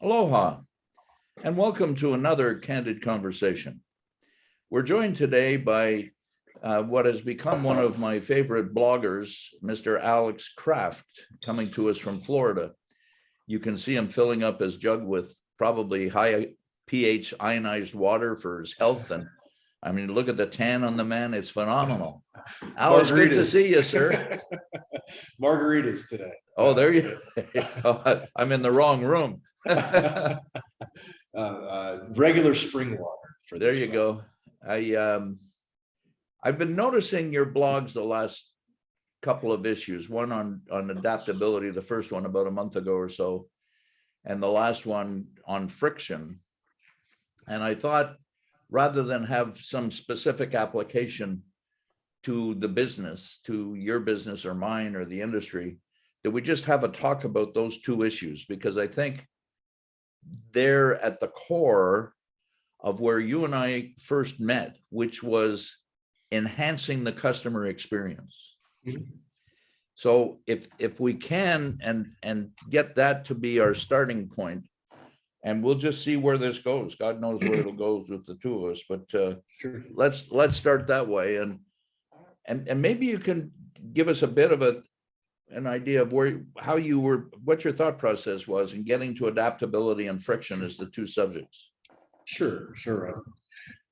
Aloha, and welcome to another Candid Conversation. We're joined today by what has become one of my favorite bloggers, Mr. Alex Kraft, coming to us from Florida. You can see him filling up his jug with probably high pH ionized water for his health. And I mean, look at the tan on the man. It's phenomenal. Alex, good to see you, sir. Margaritas today. Oh, there you go. I'm in the wrong room. Regular spring water. There you go. I've been noticing your blogs the last couple of issues, one on adaptability, the first one about a month ago or so, and the last one on friction. And I thought, rather than have some specific application to the business, to your business or mine or the industry, that we just have a talk about those two issues, because I think they're at the core of where you and I first met, which was enhancing the customer experience. Mm-hmm. So if we can and get that to be our starting point, and we'll just see where this goes. God knows where it'll go with the two of us, but sure. Let's start that way, and maybe you can give us a bit of an idea of what your thought process was in getting to adaptability and friction as the two subjects. Sure.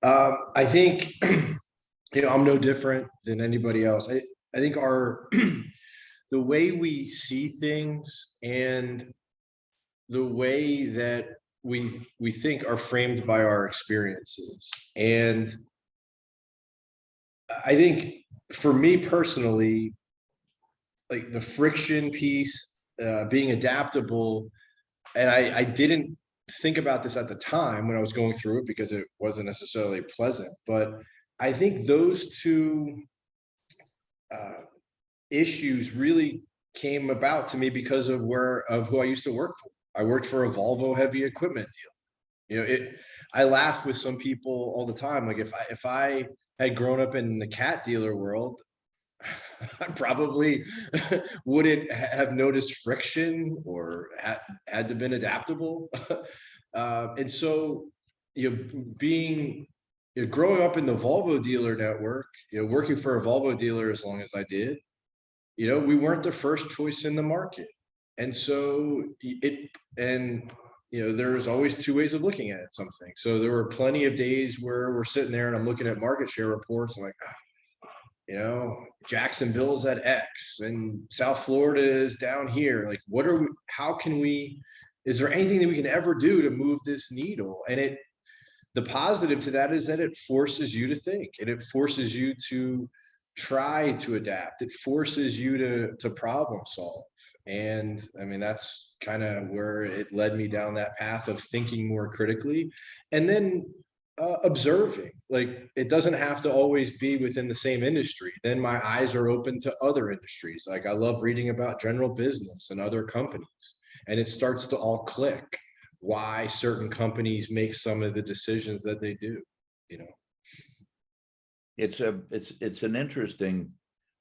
I think I'm no different than anybody else. I think the way we see things and the way that we think are framed by our experiences. And I think for me personally, like the friction piece, being adaptable, and I didn't think about this at the time when I was going through it because it wasn't necessarily pleasant, but I think those two issues really came about to me because of who I used to work for. I worked for a Volvo heavy equipment deal. I laugh with some people all the time. Like if I had grown up in the cat dealer world, I probably wouldn't have noticed friction or had to been adaptable. And so, growing up in the Volvo dealer network, working for a Volvo dealer as long as I did, we weren't the first choice in the market. And so there's always two ways of looking at something. So there were plenty of days where we're sitting there and I'm looking at market share reports and Jacksonville's at X and South Florida is down here. Like, is there anything that we can ever do to move this needle? And the positive to that is that it forces you to think, and it forces you to try to adapt. It forces you to problem solve. And I mean, that's kind of where it led me down that path of thinking more critically, and then observing. Like, it doesn't have to always be within the same industry. Then my eyes are open to other industries. Like, I love reading about general business and other companies, and it starts to all click why certain companies make some of the decisions that they do. It's an interesting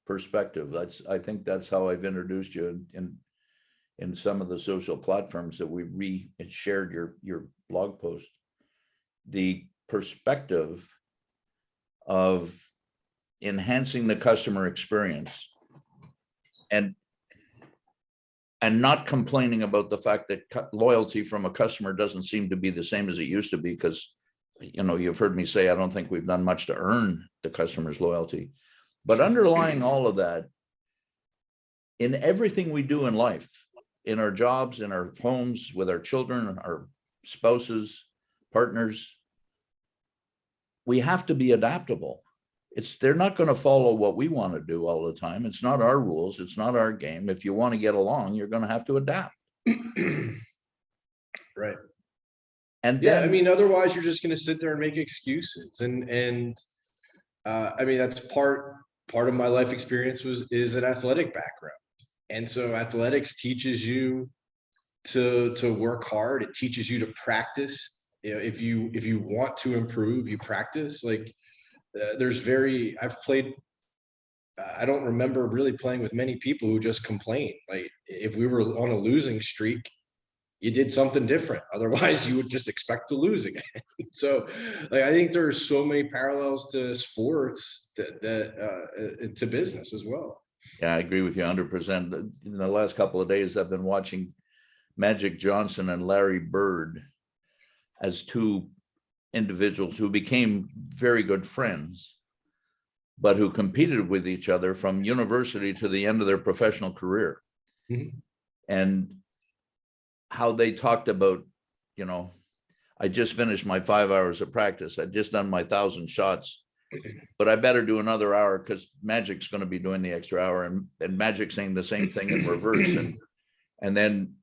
perspective. I think that's how I've introduced you in some of the social platforms that we shared your blog post. The perspective of enhancing the customer experience and not complaining about the fact that loyalty from a customer doesn't seem to be the same as it used to be, because you've heard me say I don't think we've done much to earn the customer's loyalty. But underlying all of that, in everything we do in life, in our jobs, in our homes, with our children, our spouses, partners, we have to be adaptable. They're not going to follow what we want to do all the time. It's not our rules. It's not our game. If you want to get along, you're going to have to adapt. Right. And then, I mean, otherwise you're just going to sit there and make excuses. And I mean, that's part of my life experience is an athletic background. And so athletics teaches you to work hard. It teaches you to practice. If you want to improve, you practice. Like, I've played, I don't remember really playing with many people who just complain. Like, if we were on a losing streak, you did something different. Otherwise, you would just expect to lose again. So, like, I think there's so many parallels to sports that to business as well. Yeah, I agree with you 100%. In the last couple of days, I've been watching Magic Johnson and Larry Bird as two individuals who became very good friends, but who competed with each other from university to the end of their professional career. Mm-hmm. And how they talked about, I just finished my 5 hours of practice. I'd just done my 1,000 shots, but I better do another hour because Magic's going to be doing the extra hour, and Magic saying the same thing in reverse. And then,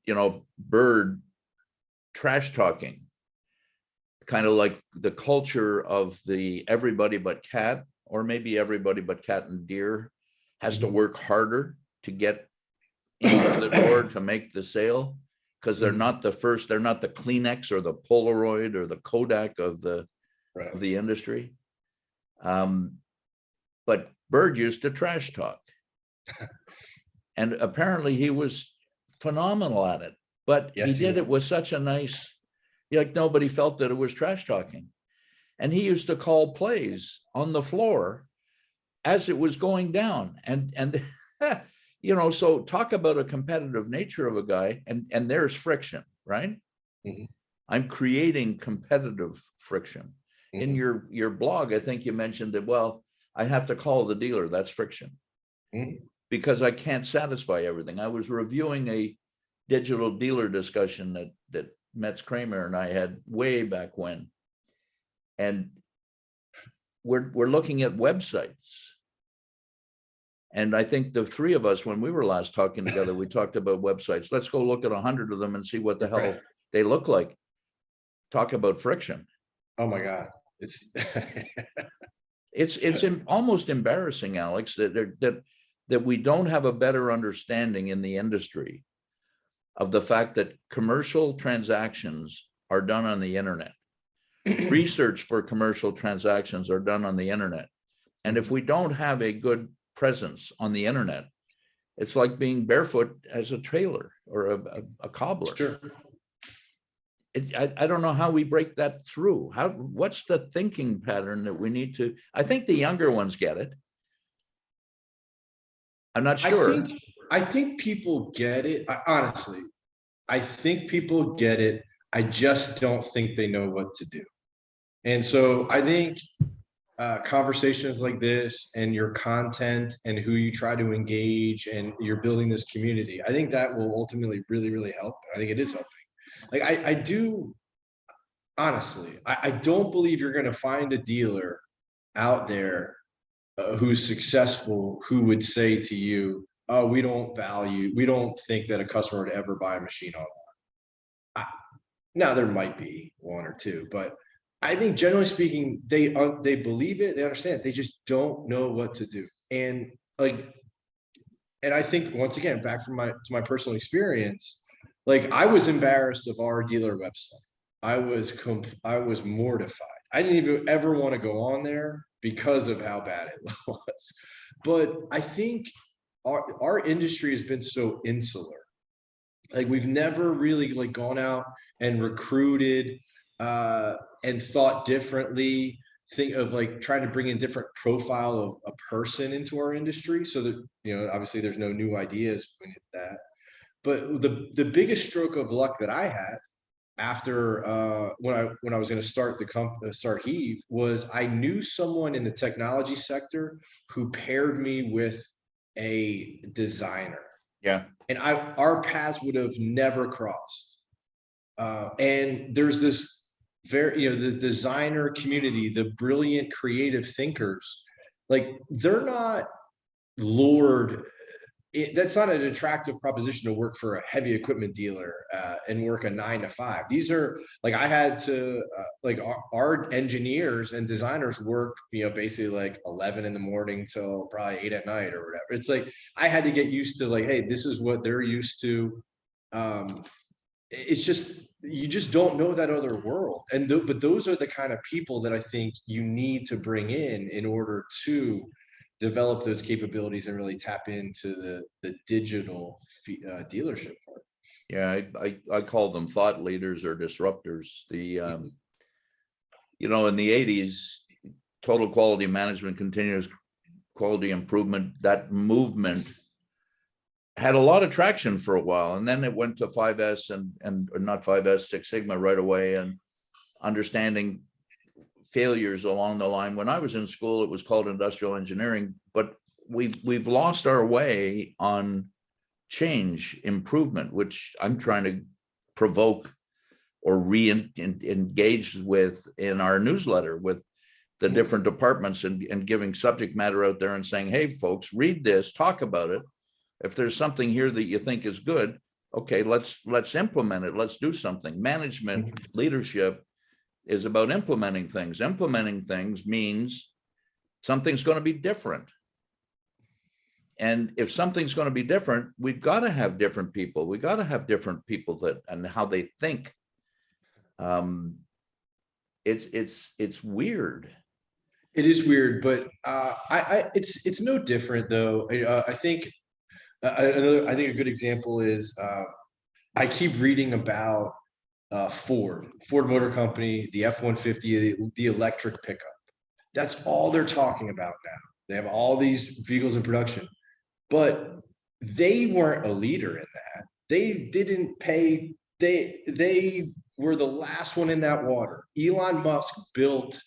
Bird trash talking, kind of like the culture of the everybody but cat, or maybe everybody but cat and deer has to work harder to get into the door to make the sale, because they're not the first, they're not the Kleenex or the Polaroid or the Kodak of the industry. But Bird used to trash talk. And apparently he was phenomenal at it, but he did it with such a nice, like nobody felt that it was trash talking. And he used to call plays on the floor as it was going down. And so talk about a competitive nature of a guy, and there's friction, right? Mm-hmm. I'm creating competitive friction. Mm-hmm. In your blog, I think you mentioned that, well, I have to call the dealer. That's friction. Mm-hmm. Because I can't satisfy everything. I was reviewing a digital dealer discussion that Metz Kramer and I had way back when. And we're looking at websites. And I think the three of us, when we were last talking together, we talked about websites. Let's go look at 100 of them and see what the hell they look like. Talk about friction. Oh my God. It's almost embarrassing, Alex, that we don't have a better understanding in the industry of the fact that commercial transactions are done on the internet. Research for commercial transactions are done on the internet. And if we don't have a good presence on the internet, it's like being barefoot as a tailor or a cobbler. Sure. I don't know how we break that through. What's the thinking pattern that we need to? I think the younger ones get it. I'm not sure. I think people get it. Honestly, I think people get it. I just don't think they know what to do. And so I think conversations like this and your content and who you try to engage and you're building this community, I think that will ultimately really, really help. I think it is helping. Like I do, honestly, I don't believe you're going to find a dealer out there who's successful who would say to you, oh, we don't think that a customer would ever buy a machine online. Now there might be one or two, but I think generally speaking, they believe it, they understand it, they just don't know what to do. And I think once again, back to my personal experience, like I was embarrassed of our dealer website. I was mortified. I didn't even ever want to go on there because of how bad it was. But I think our industry has been so insular. Like we've never really like gone out and recruited and thought differently, think of like trying to bring in different profile of a person into our industry so that, obviously there's no new ideas when it that. But the biggest stroke of luck that I had after when I was going to start start Heave was I knew someone in the technology sector who paired me with a designer. Yeah. And our paths would have never crossed. And there's this the designer community, the brilliant creative thinkers, like they're not lured. That's not an attractive proposition to work for a heavy equipment dealer and work a 9 to 5. These are like, I had to like our engineers and designers work, basically like 11 in the morning till probably 8 at night or whatever. It's like, I had to get used to like, hey, this is what they're used to. It's just, you just don't know that other world. And but those are the kind of people that I think you need to bring in order to develop those capabilities and really tap into the digital dealership part. Yeah, I call them thought leaders or disruptors. In the 80s, total quality management, continuous quality improvement, that movement had a lot of traction for a while. And then it went to 5S and not 5S, Six Sigma right away, and understanding failures along the line. When I was in school, it was called industrial engineering, but we've lost our way on change, improvement, which I'm trying to provoke or re-engage with in our newsletter with the different departments, and giving subject matter out there and saying, hey, folks, read this, talk about it. If there's something here that you think is good, okay, let's implement it. Let's do something. Management, leadership is about implementing things. Implementing things means something's going to be different. And if something's going to be different, we've got to have different people. We got to have different people that and how they think. It's weird. It is weird, but it's no different though. I think I think a good example is I keep reading about Ford Motor Company, the F-150, the electric pickup. That's all they're talking about now. They have all these vehicles in production, but they weren't a leader in that. They didn't pay. They were the last one in that water. Elon Musk built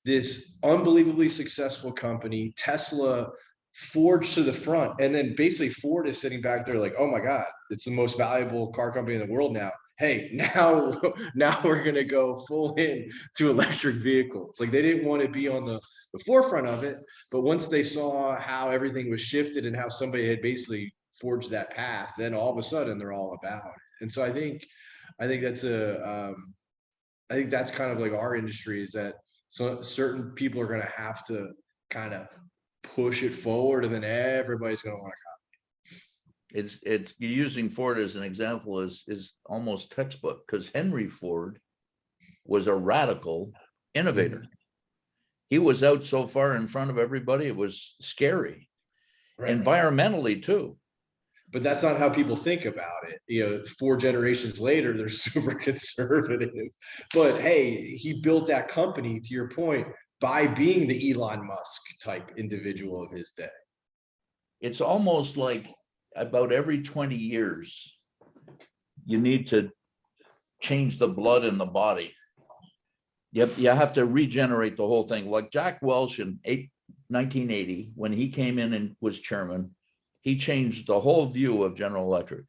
this unbelievably successful company. Tesla forged to the front, and then basically Ford is sitting back there like, oh my God, it's the most valuable car company in the world now. Hey, now we're gonna go full in to electric vehicles. Like, they didn't want to be on the forefront of it, but once they saw how everything was shifted and how somebody had basically forged that path, then all of a sudden they're all about it. And so I think that's I think that's kind of like our industry, is that so certain people are going to have to kind of push it forward, and then everybody's going to want to It's using Ford as an example is almost textbook, because Henry Ford was a radical innovator. He was out so far in front of everybody, it was scary. Right. Environmentally too. But that's not how people think about it. 4 generations later, they're super conservative. But hey, he built that company, to your point, by being the Elon Musk type individual of his day. It's almost like about every 20 years, you need to change the blood in the body. Yep, you have to regenerate the whole thing. Like Jack Welch in 1980, when he came in and was chairman, he changed the whole view of General Electric,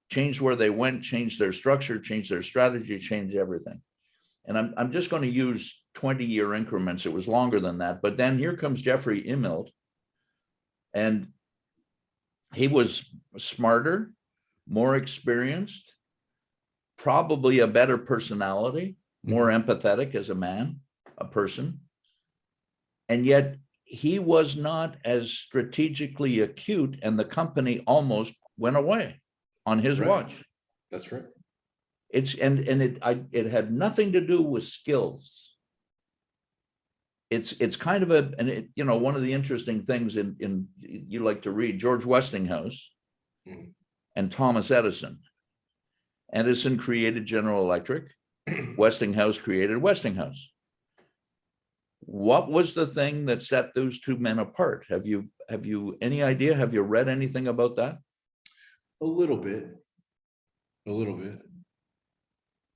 changed where they went, changed their structure, changed their strategy, changed everything. And I'm just going to use 20-year increments. It was longer than that. But then here comes Jeffrey Immelt, and he was smarter, more experienced, probably a better personality, more empathetic as a man, a person. And yet he was not as strategically acute, and the company almost went away on his watch. That's right. It had nothing to do with skills. It's kind of one of the interesting things in you like to read George Westinghouse and Thomas Edison. Edison created General Electric. Westinghouse created Westinghouse. What was the thing that set those two men apart? Have you any idea? Have you read anything about that? A little bit.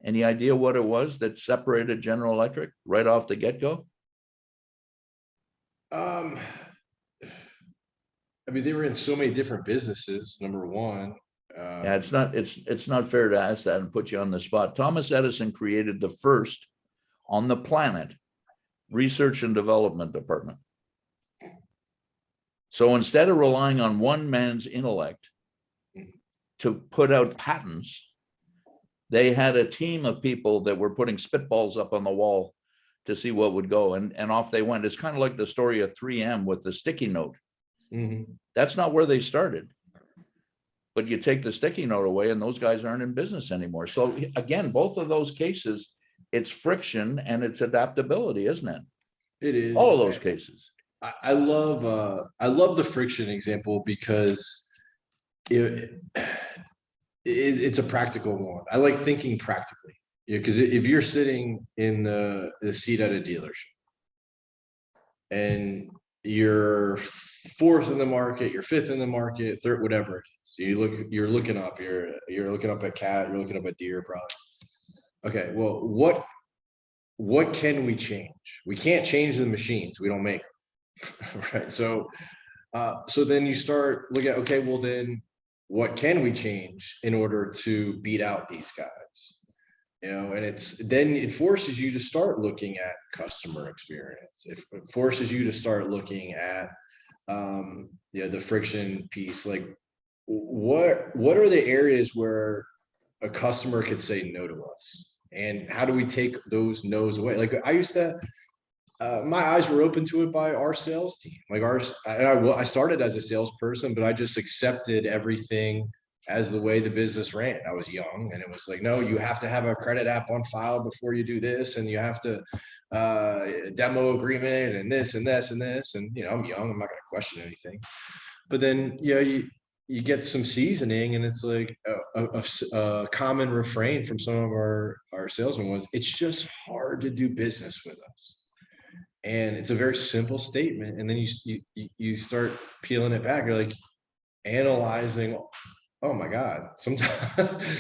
Any idea what it was that separated General Electric right off the get-go? I mean, they were in so many different businesses, number one. Yeah, it's not fair to ask that and put you on the spot. Thomas Edison created the first on the planet research and development department. So instead of relying on one man's intellect to put out patents, they had a team of people that were putting spitballs up on the wall to see what would go, and off they went. It's kind of like the story of 3M with the sticky note. That's not where they started. But you take the sticky note away and those guys aren't in business anymore. So again, both of those cases, it's friction and it's adaptability, isn't it? It is. All of those cases. I love the friction example, because it it's a practical one. I like thinking practically. Yeah, because if you're sitting in the seat at a dealership and you're fourth in the market, you're fifth in the market, third, whatever it is. So you're looking up, you're looking up at cat, you're looking up at deer, probably. Okay, well, what can we change? We can't change the machines. We don't make them. Right. So then you start looking at, okay, well then what can we change in order to beat out these guys? And then it forces you to start looking at customer experience. It forces you to start looking at the friction piece. Like what are the areas where a customer could say no to us? And how do we take those no's away? Like I used to, my eyes were open to it by our sales team. Like I started as a salesperson, but I just accepted everything as the way the business ran. I was young, and it was like, no, you have to have a credit app on file before you do this, and you have to demo agreement and this and this and this. And I'm young, I'm not going to question anything. But then you get some seasoning, and it's like a common refrain from some of our salesmen was, it's just hard to do business with us. And it's a very simple statement. And then you start peeling it back. You're like analyzing, oh my God,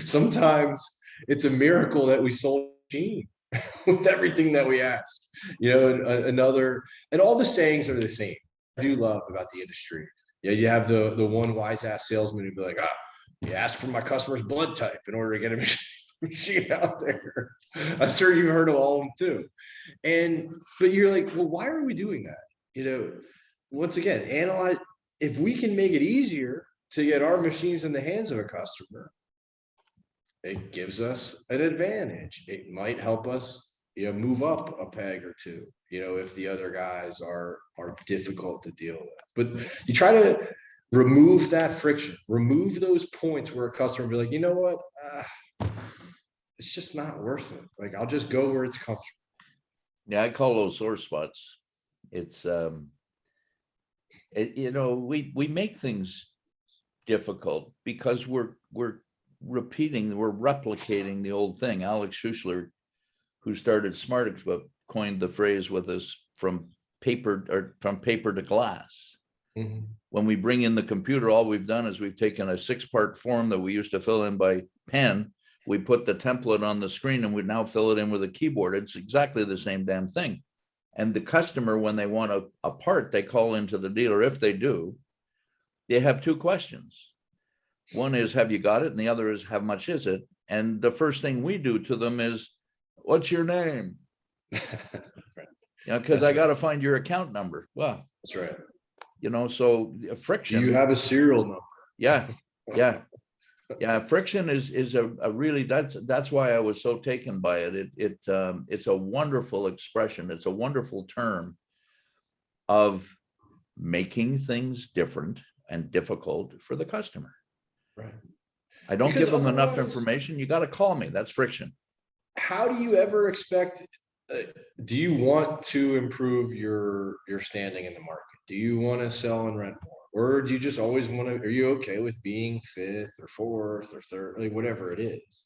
sometimes it's a miracle that we sold a machine with everything that we asked, and all the sayings are the same. I do love about the industry. Yeah, you have the one wise ass salesman who'd be like, you ask for my customer's blood type in order to get a machine out there. I'm sure you've heard of all of them too. But you're like, well, why are we doing that? Once again, analyze. If we can make it easier to get our machines in the hands of a customer, it gives us an advantage. It might help us, move up a peg or two, if the other guys are difficult to deal with. But you try to remove that friction, remove those points where a customer will be like, you know what? It's just not worth it. Like, I'll just go where it's comfortable. Yeah, I call those sore spots. It's we make things difficult because we're replicating the old thing. Alex Schussler, who started Smartix, but coined the phrase with us from paper to glass. Mm-hmm. When we bring in the computer, all we've done is we've taken a 6-part form that we used to fill in by pen. We put the template on the screen and we now fill it in with a keyboard. It's exactly the same damn thing. And the customer, when they want a part, they call into the dealer. If they do, they have 2 questions. One is, have you got it? And the other is, how much is it? And the first thing we do to them is, what's your name? Because I got to find your account number. Well, that's right. So friction. Do you have a serial number? Yeah. Friction is a really, that's why I was so taken by it. It's a wonderful expression. It's a wonderful term of making things different and difficult for the customer. Right. I don't give them enough information. You got to call me. That's friction. How do you ever expect? Do you want to improve your standing in the market? Do you want to sell and rent more, or do you just always want to? Are you okay with being 5th or 4th or 3rd, like whatever it is?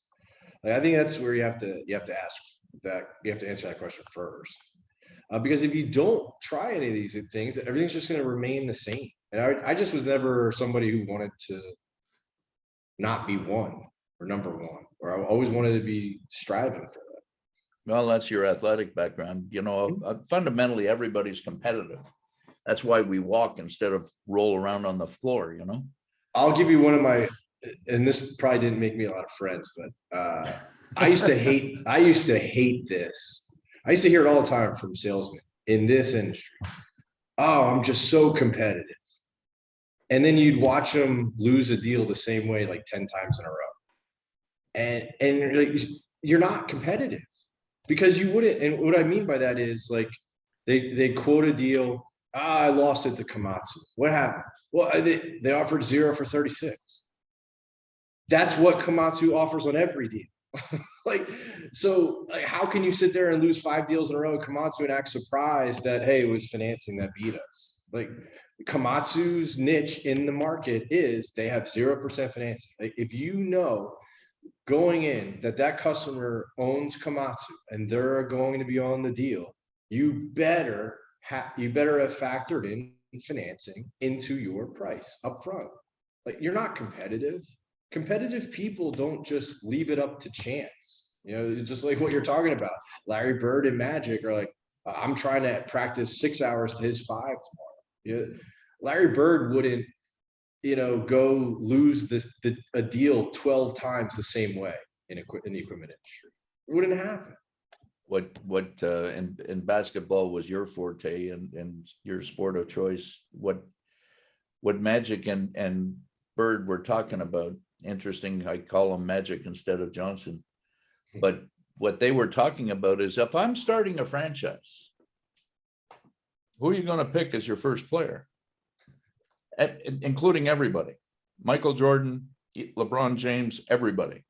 Like, I think that's where you have to ask that. You have to answer that question first, because if you don't try any of these things, everything's just going to remain the same. And I just was never somebody who wanted to not be one or number one, or I always wanted to be striving for that. Well, that's your athletic background. Fundamentally, everybody's competitive. That's why we walk instead of roll around on the floor, I'll give you one of my, and this probably didn't make me a lot of friends, but I used to hate this. I used to hear it all the time from salesmen in this industry. Oh, I'm just so competitive. And then you'd watch them lose a deal the same way like 10 times in a row. And you're not competitive because you wouldn't. And what I mean by that is, like, they quote a deal. I lost it to Komatsu. What happened? Well, they offered 0 for 36. That's what Komatsu offers on every deal. So how can you sit there and lose 5 deals in a row at Komatsu and act surprised that, hey, it was financing that beat us? Like, Komatsu's niche in the market is they have 0% financing. Like if you know going in that customer owns Komatsu and they're going to be on the deal, you better have factored in financing into your price up front. Like you're not competitive. Competitive people don't just leave it up to chance. You know, just like what you're talking about. Larry Bird and Magic are like, I'm trying to practice 6 hours to his 5 tomorrow. Yeah, Larry Bird wouldn't, go lose a deal 12 times the same way in the equipment industry. It wouldn't happen. What in basketball was your forte and your sport of choice? What Magic and Bird were talking about? Interesting. I call him Magic instead of Johnson. But what they were talking about is if I'm starting a franchise, who are you going to pick as your first player? Including everybody, Michael Jordan, LeBron James, everybody.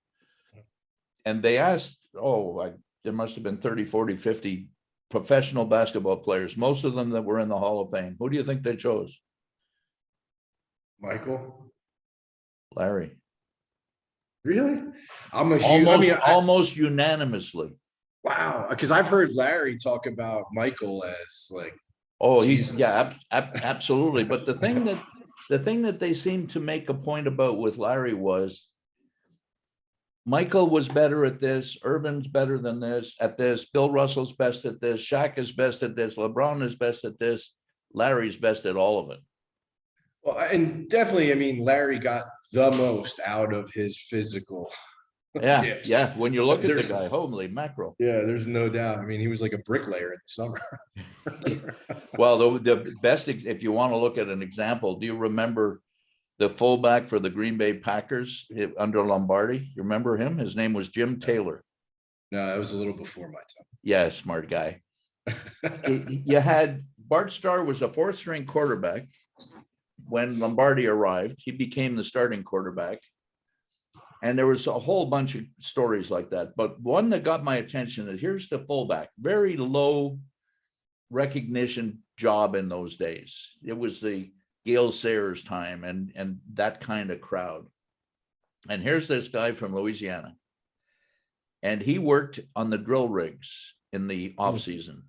And they asked, there must have been 30, 40, 50 professional basketball players, most of them that were in the Hall of Fame. Who do you think they chose? Michael? Larry. Really? I'm a huge, almost unanimously. Wow. Because I've heard Larry talk about Michael as like, absolutely. But the thing that they seemed to make a point about with Larry was Michael was better at this, Irvin's better than this, at this, Bill Russell's best at this, Shaq is best at this, LeBron is best at this, Larry's best at all of it. Well, and definitely, I mean, Larry got the most out of his physical gifts. Yeah. When you look at the guy, holy mackerel. Yeah, there's no doubt. I mean, he was like a bricklayer in the summer. Well, the best, if you want to look at an example, do you remember the fullback for the Green Bay Packers under Lombardi? You remember him? His name was Jim Taylor. No, that was a little before my time. Yeah, smart guy. You had Bart Starr was a 4th string quarterback. When Lombardi arrived, he became the starting quarterback. And there was a whole bunch of stories like that. But one that got my attention is here's the fullback, very low recognition job in those days. It was the Gale Sayers time and that kind of crowd. And here's this guy from Louisiana. And he worked on the drill rigs in the off season.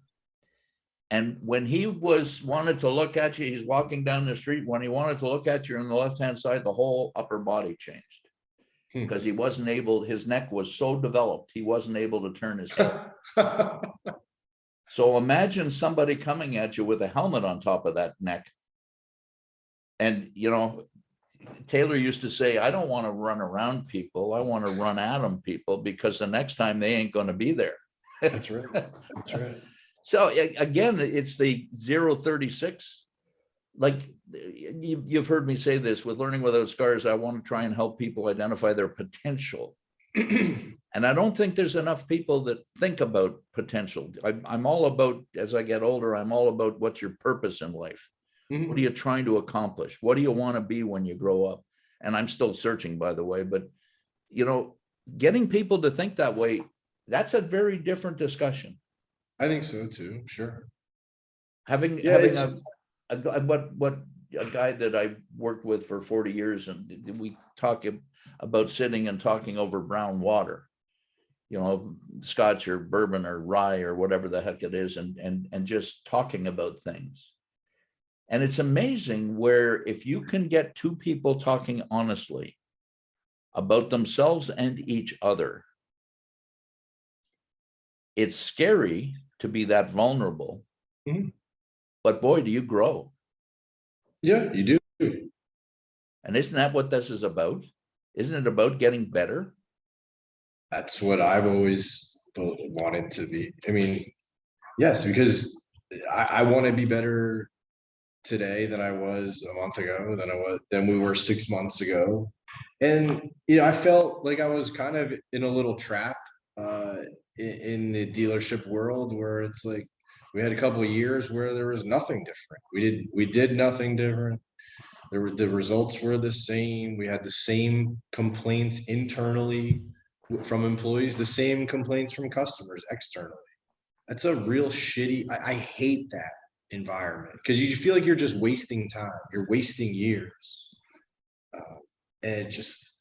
And when he wanted to look at you, he's walking down the street. When he wanted to look at you on the left-hand side, the whole upper body changed because he wasn't able, his neck was so developed, he wasn't able to turn his head. So imagine somebody coming at you with a helmet on top of that neck. And, Taylor used to say, I don't want to run around people. I want to run at them people because the next time they ain't going to be there. That's right. That's right. So again, it's the 036. Like you've heard me say this with Learning Without Scars. I want to try and help people identify their potential. And I don't think there's enough people that think about potential. I'm all about, as I get older, I'm all about what's your purpose in life. Mm-hmm. What are you trying to accomplish? What do you want to be when you grow up? And I'm still searching, by the way, but getting people to think that way, that's a very different discussion. I think so too. Sure. Having a guy that I worked with for 40 years, and we talk about sitting and talking over brown water, Scotch or bourbon or rye or whatever the heck it is, and just talking about things. And it's amazing where if you can get two people talking honestly about themselves and each other, it's scary to be that vulnerable, but boy, do you grow. Yeah, you do. And isn't that what this is about? Isn't it about getting better? That's what I've always wanted to be. I mean, yes, because I want to be better today than I was a month ago, than we were 6 months ago. And, I felt like I was kind of in a little trap in the dealership world where it's like, we had a couple of years where there was nothing different. We did nothing different. The results were the same. We had the same complaints internally from employees, the same complaints from customers externally. That's a real shitty, I hate that. environment, because you feel like you're just wasting time, you're wasting years. And it just,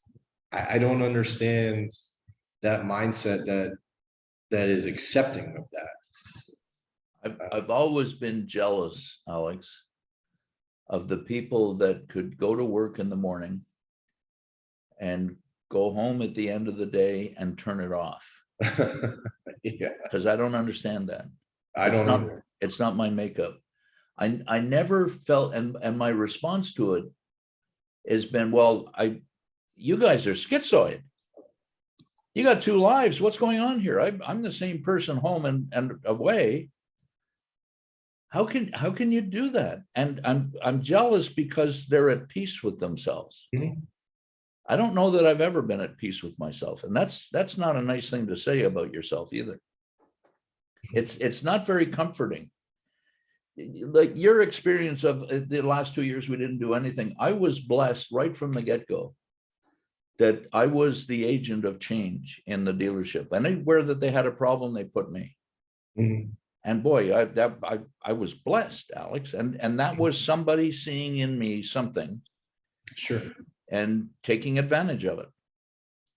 I don't understand that mindset that is accepting of that. I've always been jealous, Alex, of the people that could go to work in the morning and go home at the end of the day and turn it off. Yeah, Because I don't understand that. I don't know. It's not my makeup. I never felt, and my response to it has been, well, you guys are schizoid. You got two lives. What's going on here? I'm the same person home and away. How can you do that? And I'm jealous because they're at peace with themselves. Mhm. I don't know that I've ever been at peace with myself, and that's not a nice thing to say about yourself either. It's not very comforting. Like your experience of the last 2 years, we didn't do anything. I was blessed right from the get-go that I was the agent of change in the dealership. Anywhere that they had a problem, they put me. Mhm. And boy, I was blessed, Alex, and that was somebody seeing in me something Sure. and taking advantage of it.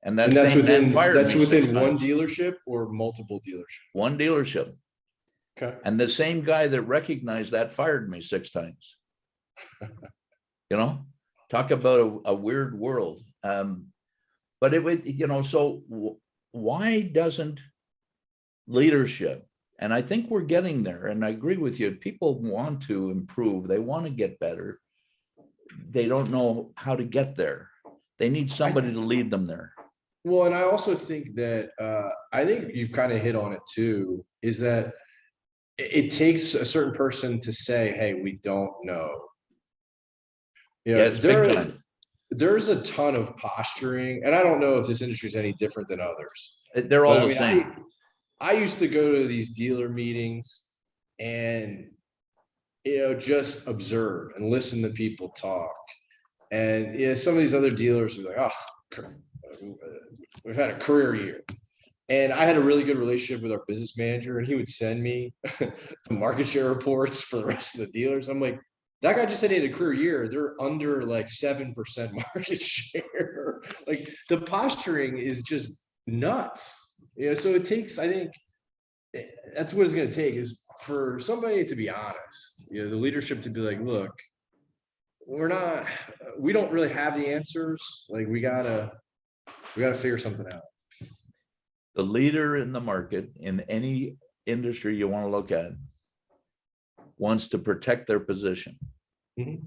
And And that's within within one dealership or multiple dealerships? one dealership. Okay. And the same guy that recognized that fired me 6 times. Talk about a weird world. But it would, so why doesn't leadership, and I think we're getting there, and I agree with you, people want to improve, they want to get better. They don't know how to get there. They need somebody to lead them there. Well, and I also think that, I think you've kind of hit on it too, is that it takes a certain person to say, hey, we don't know. Yes, big time. There's a ton of posturing, and I don't know if this industry is any different than others. They're all the same. I used to go to these dealer meetings and, just observe and listen to people talk. And some of these other dealers are like, oh, we've had a career year. And I had a really good relationship with our business manager, and he would send me the market share reports for the rest of the dealers. I'm like, that guy just said he had a career year. They're under like 7% market share. Like the posturing is just nuts. So it takes, I think that's what it's going to take, is for somebody to be honest, the leadership to be like, look, we don't really have the answers. Like we gotta figure something out. The leader in the market in any industry you want to look at wants to protect their position. Mhm.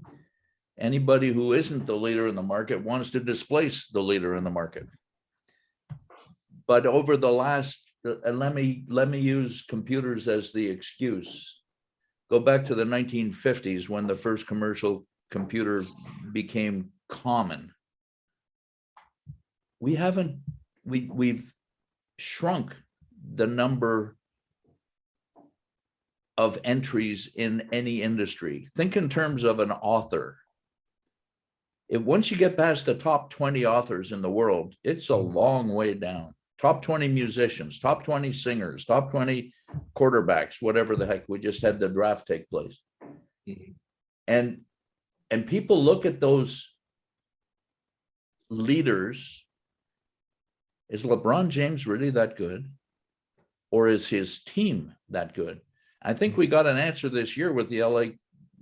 Anybody who isn't the leader in the market wants to displace the leader in the market. But over the last, and let me use computers as the excuse. Go back to the 1950s when the first commercial computer became common. We've shrunk the number of entries in any industry. Think in terms of an author. Once you get past the top 20 authors in the world, it's a long way down. Top 20 musicians, top 20 singers, top 20 quarterbacks, whatever the heck. We just had the draft take place. And people look at those leaders. Is LeBron James really that good? Or is his team that good? I think we got an answer this year with the LA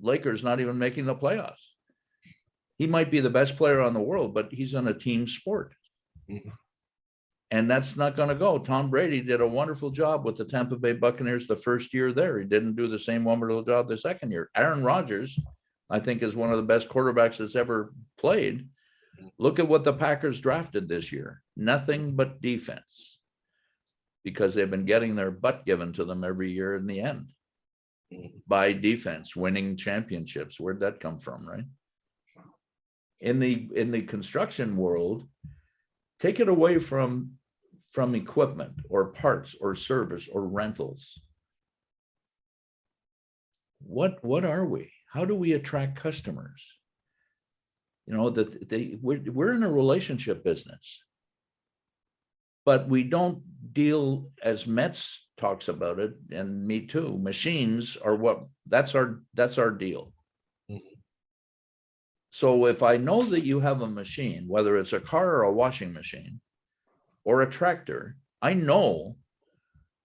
Lakers not even making the playoffs. He might be the best player on the world, but he's in a team sport. Mhm. And that's not going to go. Tom Brady did a wonderful job with the Tampa Bay Buccaneers the first year there. He didn't do the same wonderful job the second year. Aaron Rodgers, I think, is one of the best quarterbacks that's ever played. Look at what the Packers drafted this year. Nothing but defense, because they've been getting their butt given to them every year in the end by defense, winning championships. Where'd that come from, right? In the construction world, take it away from equipment or parts or service or rentals. What are we? How do we attract customers? We're in a relationship business, but we don't deal, as Metz talks about it, and me too, machines are that's our deal. Mhm. So if I know that you have a machine, whether it's a car or a washing machine or a tractor, I know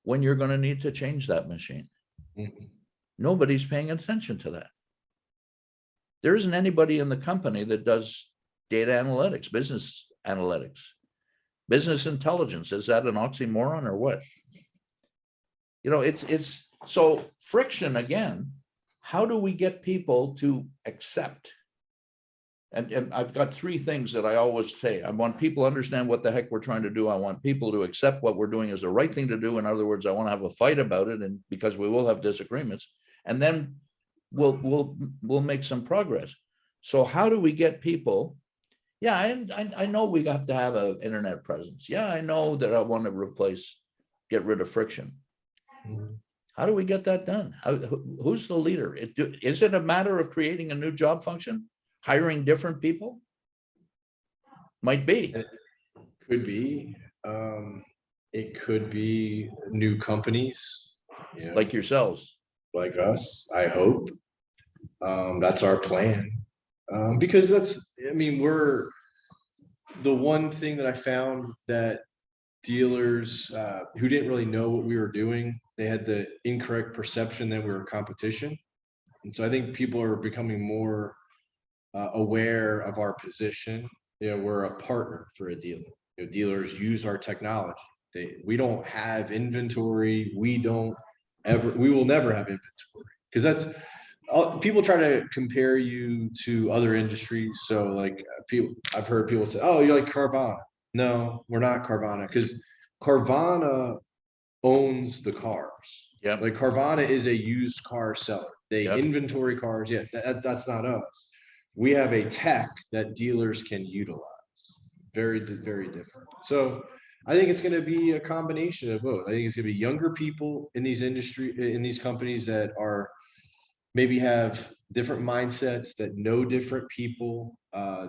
when you're going to need to change that machine. Mhm. Nobody's paying attention to that. There isn't anybody in the company that does data analytics, business analytics, business intelligence. Is that an oxymoron or what? You know, it's so friction again. How do we get people to accept? And I've got three things that I always say. I want people to understand what the heck we're trying to do. I want people to accept what we're doing is the right thing to do. In other words, I want to have a fight about it, and because we will have disagreements, and then we'll make some progress. So how do we get people? Yeah, I know we have to have an internet presence. Yeah, I know that I want to get rid of friction. Mhm. How do we get that done? Who's the leader? Is it a matter of creating a new job function? Hiring different people? Might be. Could be. It could be new companies, you know, Like yourselves. like us, I hope. That's our plan. Because I mean, we're the one thing that I found that dealers who didn't really know what we were doing, they had the incorrect perception that we were competition. And so I think people are becoming more aware of our position. You know, we're a partner for a dealer. You know, dealers use our technology. We don't have inventory. We will never have inventory, because people try to compare you to other industries. So like I've heard people say, oh, you're like Carvana. No, we're not Carvana, because Carvana owns the cars. Yeah. Like Carvana is a used car seller. They Yep. inventory cars. Yeah, that's not us. We have a tech that dealers can utilize. Very, very different. So I think it's going to be a combination of both. I think it's going to be younger people in these companies that are maybe have different mindsets, that know different people.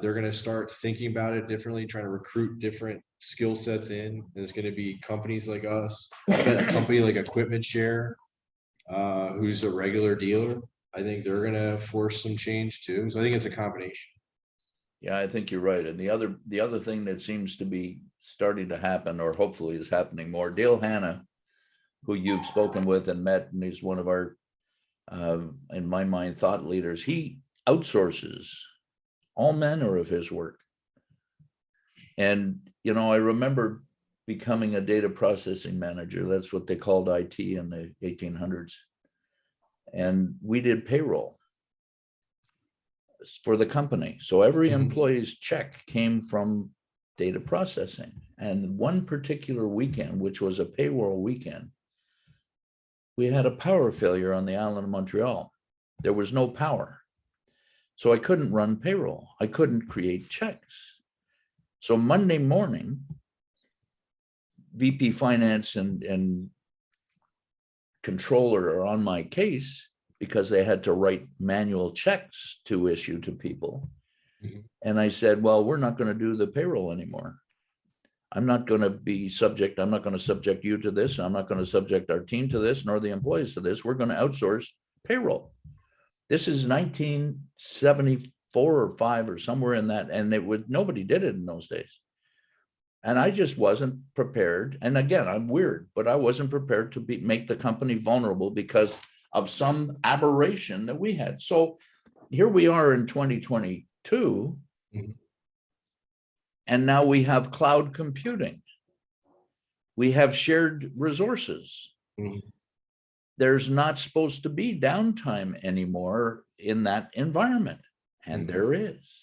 They're going to start thinking about it differently, trying to recruit different skill sets in. And it's going to be companies like us, a company like Equipment Share, who's a regular dealer. I think they're going to force some change too. So I think it's a combination. Yeah, I think you're right. And the other thing that seems to be starting to happen, or hopefully is happening more, Dale Hanna, who you've spoken with and met, and he's one of our, in my mind, thought leaders, he outsources all manner of his work. And, you know, I remember becoming a data processing manager. That's what they called IT in the 1800s. And we did payroll for the company. So every employee's check came from data processing. And one particular weekend, which was a payroll weekend, we had a power failure on the island of Montreal. There was no power. So I couldn't run payroll. I couldn't create checks. So Monday morning, VP Finance and controller are on my case because they had to write manual checks to issue to people. Mm-hmm. And I said, well, we're not going to do the payroll anymore. I'm not going to subject you to this. I'm not going to subject our team to this, nor the employees to this. We're going to outsource payroll. This is 1974 or 5 or somewhere in that. And nobody did it in those days. And I just wasn't prepared. And again, I'm weird, but I wasn't prepared to make the company vulnerable because of some aberration that we had. So here we are in 2022. Mm-hmm. And now we have cloud computing. We have shared resources. Mm-hmm. There's not supposed to be downtime anymore in that environment. And mm-hmm. there is.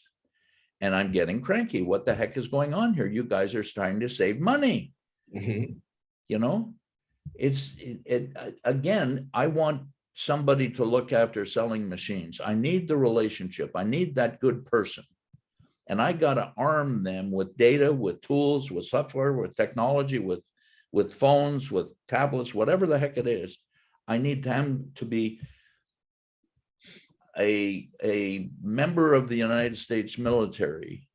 And I'm getting cranky. What the heck is going on here? You guys are starting to save money. Mm-hmm. You know, again, I want somebody to look after selling machines. I need the relationship. I need that good person. And I got to arm them with data, with tools, with software, with technology, with phones, with tablets, whatever the heck it is. I need them to be a member of the United States military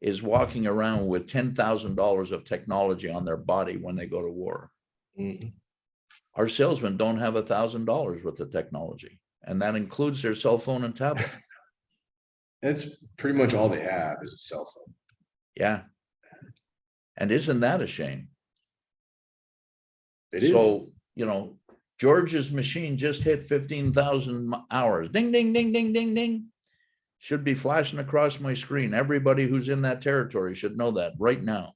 is walking around with $10,000 of technology on their body when they go to war. Mhm. Our salesmen don't have $1,000 worth of technology, and that includes their cell phone and tablet. That's pretty much all they have is a cell phone. Yeah. And isn't that a shame? It is. So, you know, George's machine just hit 15,000 hours. Ding, ding, ding, ding, ding, ding. Should be flashing across my screen. Everybody who's in that territory should know that right now.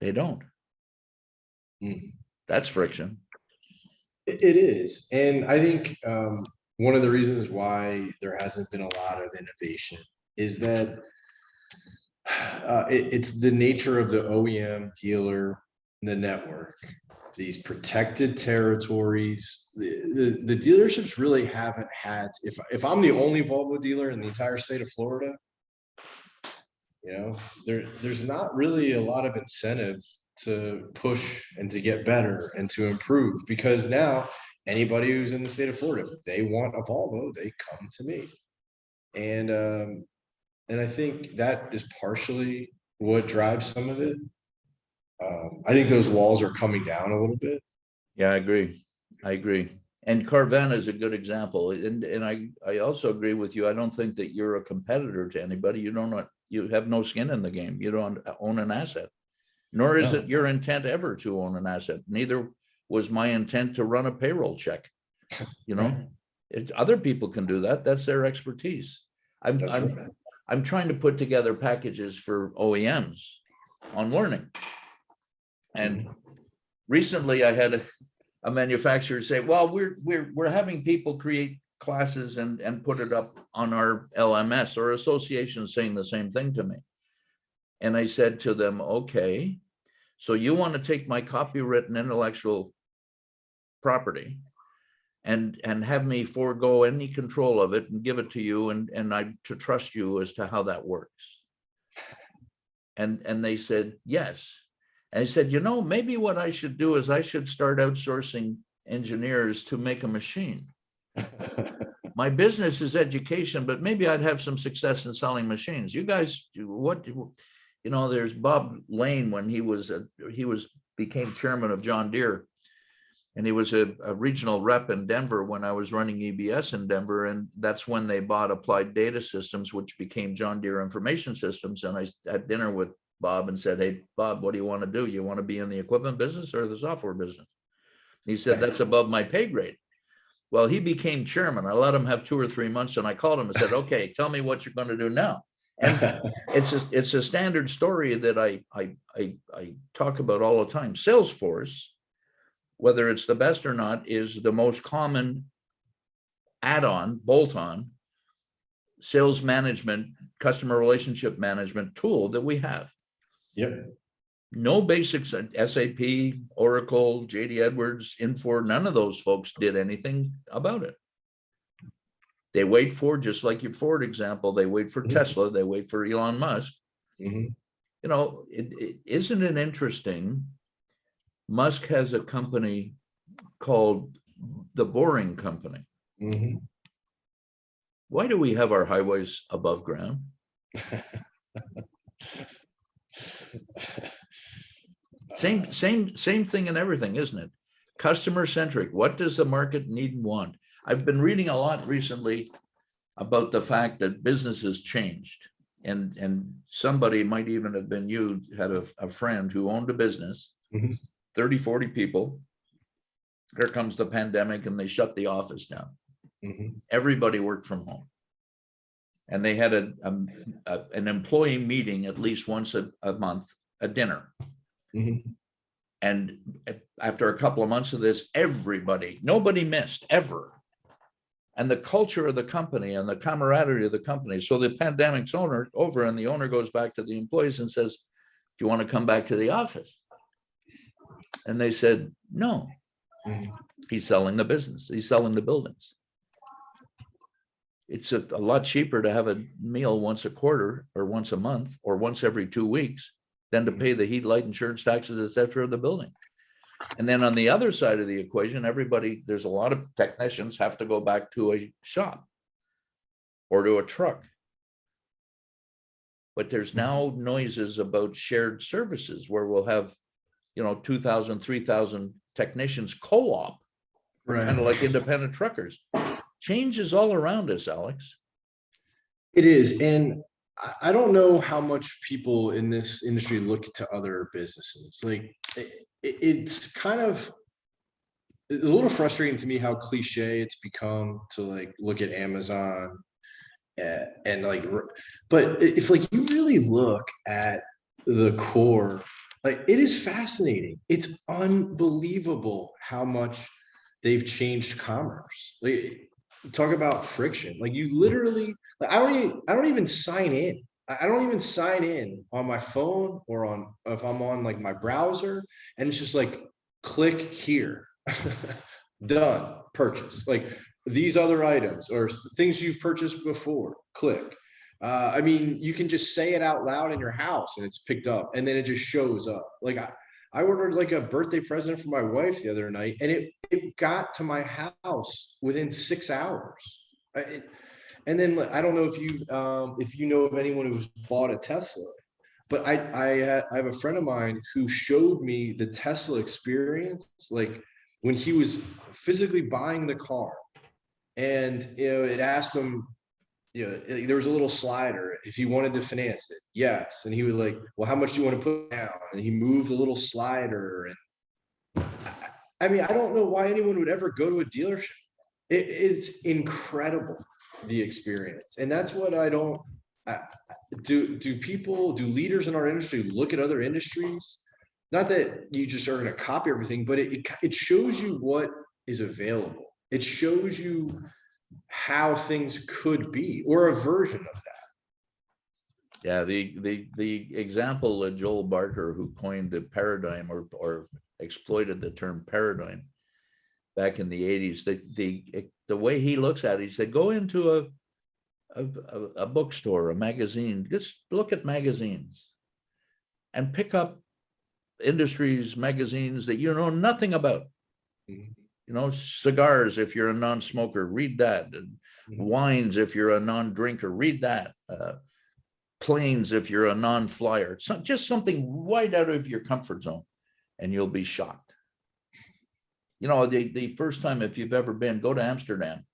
They don't. Mhm. That's friction. It is. And I think one of the reasons why there hasn't been a lot of innovation is that it's the nature of the OEM dealer, the network, these protected territories. The dealerships really haven't had, if I'm the only Volvo dealer in the entire state of Florida, you know, there's not really a lot of incentive to push and to get better and to improve, because now anybody who's in the state of Florida, if they want a Volvo, they come to me. And I think that is partially what drives some of it. I think those walls are coming down a little bit. Yeah, I agree. I agree. And Carvana is a good example. And I also agree with you. I don't think that you're a competitor to anybody. You have no skin in the game. You don't own an asset, nor is No. it your intent ever to own an asset. Neither was my intent to run a payroll check. You know, other people can do that. That's their expertise. That's right. I'm trying to put together packages for OEMs on learning. And recently I had a manufacturer say, well, we're having people create classes and put it up on our LMS, or association saying the same thing to me. And I said to them, okay, so you want to take my copywritten intellectual property and have me forego any control of it and give it to you, and I to trust you as to how that works. And they said yes. And I said, you know, maybe what I should do is I should start outsourcing engineers to make a machine. My business is education, but maybe I'd have some success in selling machines. You guys, what, you know, there's Bob Lane, when he became chairman of John Deere, and he was a regional rep in Denver when I was running EBS in Denver. And that's when they bought Applied Data Systems, which became John Deere Information Systems. And I had dinner with Bob and said, hey, Bob, what do you want to do? You want to be in the equipment business or the software business? He said, that's above my pay grade. Well, he became chairman. I let him have 2 or 3 months, and I called him and said, okay, tell me what you're going to do now. And it's a standard story that I talk about all the time. Salesforce, whether it's the best or not, is the most common add-on, bolt-on sales management, customer relationship management tool that we have. Yep. No basics, SAP, Oracle, JD Edwards, Infor, none of those folks did anything about it. They wait for, just like your Ford example, they wait for Tesla, they wait for Elon Musk. You know, isn't it interesting? Musk has a company called the Boring Company. Why do we have our highways above ground? Same thing in everything, isn't it? Customer centric. What does the market need and want? I've been reading a lot recently about the fact that business has changed. And somebody, might even have been you, had a friend who owned a business, 30, 40 people. Here comes the pandemic and they shut the office down. Everybody worked from home. And they had an employee meeting at least once a month, a dinner. And after a couple of months of this, nobody missed ever. And the culture of the company and the camaraderie of the company. So the pandemic's over, and the owner goes back to the employees and says, do you want to come back to the office? And they said, no. He's selling the business. He's selling the buildings. It's a lot cheaper to have a meal once a quarter or once a month or once every 2 weeks than to pay the heat, light, insurance, taxes, et cetera, of the building. And then on the other side of the equation, there's a lot of technicians have to go back to a shop or to a truck. But there's now noises about shared services where we'll have, 2,000, 3,000 technicians co-op, kind of like independent truckers. Change is all around us, Alex. It is. And I don't know how much people in this industry look to other businesses. Like it's kind of a little frustrating to me how cliche it's become to like look at Amazon and like, but if like you really look at the core, like it is fascinating. It's unbelievable how much they've changed commerce. Like talk about friction. Like you literally, like I don't even sign in. I don't even sign in on my phone or on if I'm on like my browser, and it's just like click here, done, purchase. Like these other items or things you've purchased before, click. I mean, you can just say it out loud in your house and it's picked up, and then it just shows up. Like I ordered like a birthday present for my wife the other night, and it got to my house within 6 hours. And then I don't know if you know of anyone who's bought a Tesla, but I have a friend of mine who showed me the Tesla experience, like when he was physically buying the car, and it asked him, there was a little slider if he wanted to finance it, yes, and he was like, well, how much do you want to put down? And he moved the little slider, and I mean, I don't know why anyone would ever go to a dealership. It's incredible, the experience. And that's what I don't do leaders in our industry look at other industries? Not that you just are going to copy everything, but it shows you what is available. It shows you how things could be, or a version of that. Yeah, the example of Joel Barker, who coined the paradigm or exploited the term paradigm back in the 80s, the way he looks at it, he said, go into a bookstore, a magazine, just look at magazines and pick up industries magazines that you know nothing about. Cigars, if you're a non-smoker, read that. And wines, if you're a non-drinker, read that. Planes, if you're a non-flyer. It's just something right out of your comfort zone, and you'll be shocked. The first time, if you've ever been, go to Amsterdam.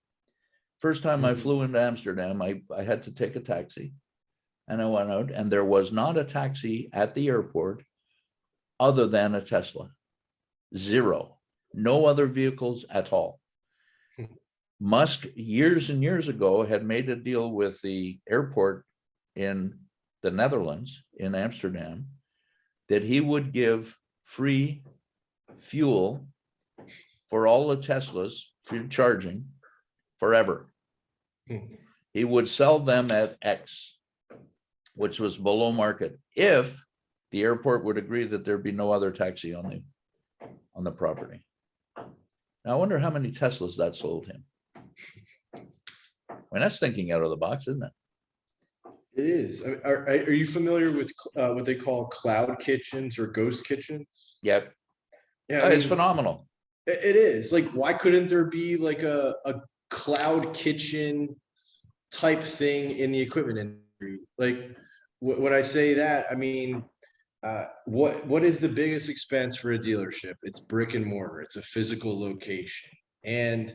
First time I flew into Amsterdam, I had to take a taxi, and I went out, and there was not a taxi at the airport other than a Tesla. Zero. No other vehicles at all. Musk, years and years ago, had made a deal with the airport in the Netherlands, in Amsterdam, that he would give free fuel for all the Teslas, free charging, forever. He would sell them at X, which was below market, if the airport would agree that there'd be no other taxi on the property. Now, I wonder how many Teslas that sold him. I mean, that's thinking out of the box, isn't it? It is. I mean, are you familiar with what they call cloud kitchens or ghost kitchens? Yep. Yeah, It's phenomenal. It is. Like, why couldn't there be like a cloud kitchen type thing in the equipment industry? Like, when I say that, I mean, what is the biggest expense for a dealership? It's brick and mortar. It's a physical location. And,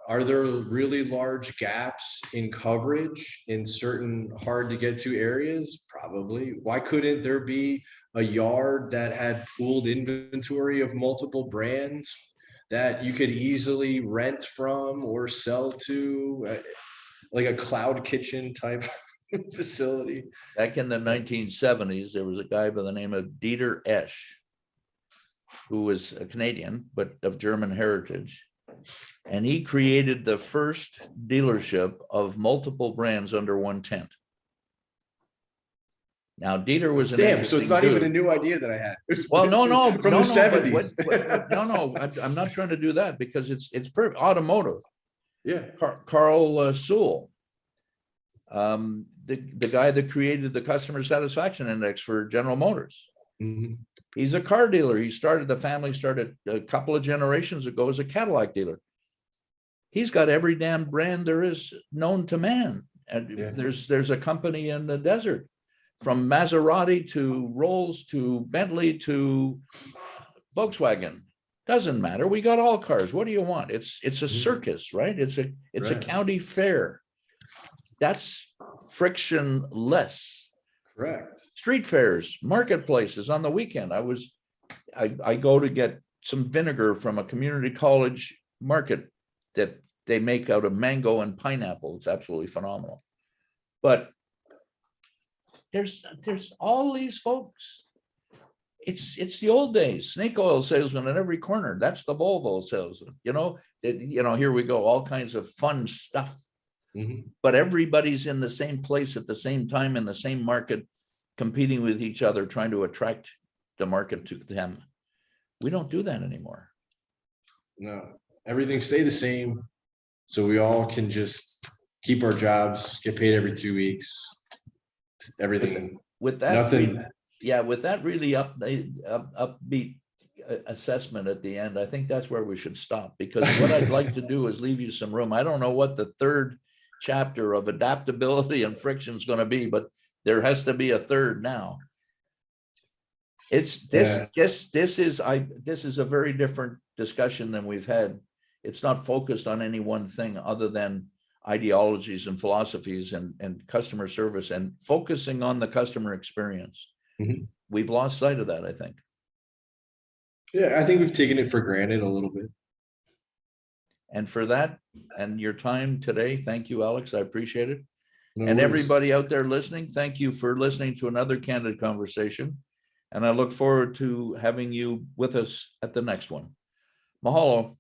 are there really large gaps in coverage in certain hard to get to areas? Probably. Why couldn't there be a yard that had pooled inventory of multiple brands that you could easily rent from or sell to, like a cloud kitchen type facility? Back in the 1970s, there was a guy by the name of Dieter Esch, who was a Canadian, but of German heritage. And he created the first dealership of multiple brands under one tent. Now, Dieter was an Damn, so it's not dude. even a new idea that I had. Well, no, from the 70s. No, I'm not trying to do that, because it's perfect. Automotive. Yeah. Carl Sewell, the guy that created the customer satisfaction index for General Motors. He's a car dealer. The family started a couple of generations ago as a Cadillac dealer. He's got every damn brand there is known to man. And Yeah. there's a company in the desert, from Maserati to Rolls to Bentley to Volkswagen. Doesn't matter. We got all cars. What do you want? It's a circus, right? It's a Right. county fair. That's frictionless. Correct. Street fairs, marketplaces on the weekend. I go to get some vinegar from a community college market that they make out of mango and pineapple. It's absolutely phenomenal. But there's all these folks. It's the old days. Snake oil salesman at every corner. That's the Volvo salesman. Here we go. All kinds of fun stuff. Mhm. But everybody's in the same place at the same time in the same market, competing with each other, trying to attract the market to them. We don't do that anymore. No, everything stay the same. So we all can just keep our jobs, get paid every 2 weeks. Everything, With that, nothing. with that really upbeat assessment at the end, I think that's where we should stop, because what I'd like to do is leave you some room. I don't know what the third chapter of adaptability and friction is going to be, but there has to be a third now. This is a very different discussion than we've had. It's not focused on any one thing other than ideologies and philosophies and customer service and focusing on the customer experience. Mhm. We've lost sight of that, I think. Yeah, I think we've taken it for granted a little bit. And for that and your time today, thank you, Alex. I appreciate it. No And worries. everybody out there listening, thank you for listening to another Candid Conversation. And I look forward to having you with us at the next one. Mahalo.